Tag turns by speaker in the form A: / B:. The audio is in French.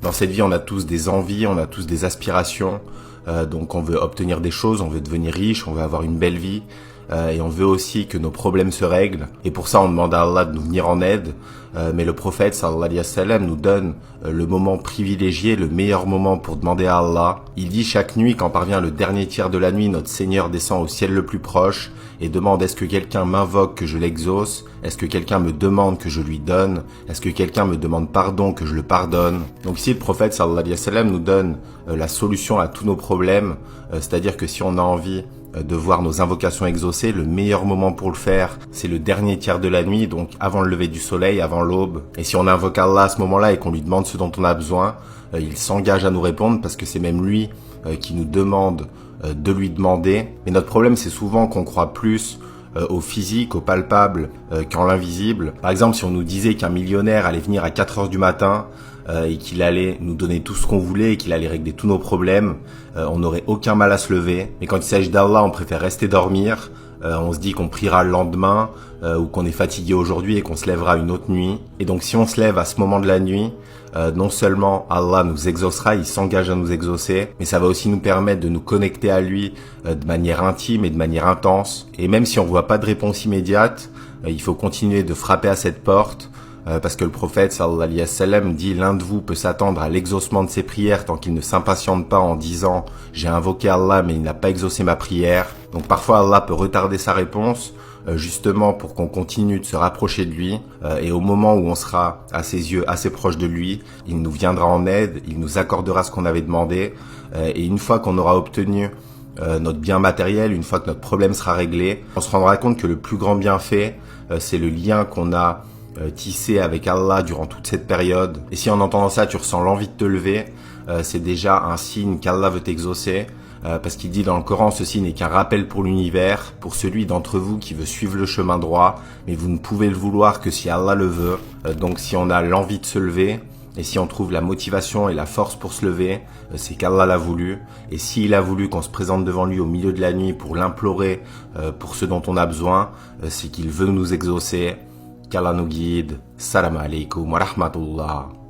A: Dans cette vie, on a tous des envies, on a tous des aspirations. Donc on veut obtenir des choses, on veut devenir riche, on veut avoir une belle vie. Et on veut aussi que nos problèmes se règlent. Et pour ça, on demande à Allah de nous venir en aide. Mais le prophète, sallallahu alayhi wa sallam, nous donne le moment privilégié, le meilleur moment pour demander à Allah. Il dit chaque nuit, quand parvient le dernier tiers de la nuit, notre Seigneur descend au ciel le plus proche et demande: est-ce que quelqu'un m'invoque que je l'exauce? Est-ce que quelqu'un me demande que je lui donne? Est-ce que quelqu'un me demande pardon que je le pardonne? Donc ici, le prophète, sallallahu alayhi wa sallam, nous donne la solution à tous nos problèmes. C'est-à-dire que si on a envie de voir nos invocations exaucées, le meilleur moment pour le faire, c'est le dernier tiers de la nuit, donc avant le lever du soleil, avant l'aube. Et si on invoque Allah à ce moment-là et qu'on lui demande ce dont on a besoin, il s'engage à nous répondre parce que c'est même lui qui nous demande de lui demander. Mais notre problème, c'est souvent qu'on croit plus au physique, au palpable, qu'en l'invisible. Par exemple, si on nous disait qu'un millionnaire allait venir à 4 heures du matin et qu'il allait nous donner tout ce qu'on voulait et qu'il allait régler tous nos problèmes, on n'aurait aucun mal à se lever. Mais quand il s'agit d'Allah, on préfère rester dormir. On se dit qu'on priera le lendemain ou qu'on est fatigué aujourd'hui et qu'on se lèvera une autre nuit. Et donc si on se lève à ce moment de la nuit, non seulement Allah nous exaucera, il s'engage à nous exaucer, mais ça va aussi nous permettre de nous connecter à lui de manière intime et de manière intense. Et même si on voit pas de réponse immédiate, il faut continuer de frapper à cette porte, parce que le prophète sallallahu alayhi wa sallam dit: l'un de vous peut s'attendre à l'exaucement de ses prières tant qu'il ne s'impatiente pas en disant j'ai invoqué Allah mais il n'a pas exaucé ma prière. Donc parfois Allah peut retarder sa réponse justement pour qu'on continue de se rapprocher de lui, et au moment où on sera à ses yeux assez proche de lui, il nous viendra en aide, il nous accordera ce qu'on avait demandé, et une fois qu'on aura obtenu notre bien matériel, une fois que notre problème sera réglé, on se rendra compte que le plus grand bienfait, c'est le lien qu'on a tissé avec Allah durant toute cette période. Et si en entendant ça, tu ressens l'envie de te lever, c'est déjà un signe qu'Allah veut t'exaucer, parce qu'il dit dans le Coran: ceci n'est qu'un rappel pour l'univers, pour celui d'entre vous qui veut suivre le chemin droit, mais vous ne pouvez le vouloir que si Allah le veut. Donc si on a l'envie de se lever, et si on trouve la motivation et la force pour se lever, c'est qu'Allah l'a voulu. Et s'il a voulu qu'on se présente devant lui au milieu de la nuit pour l'implorer pour ce dont on a besoin, c'est qu'il veut nous exaucer. Qu'Allah nous guide. Salam alaikum wa rahmatullah.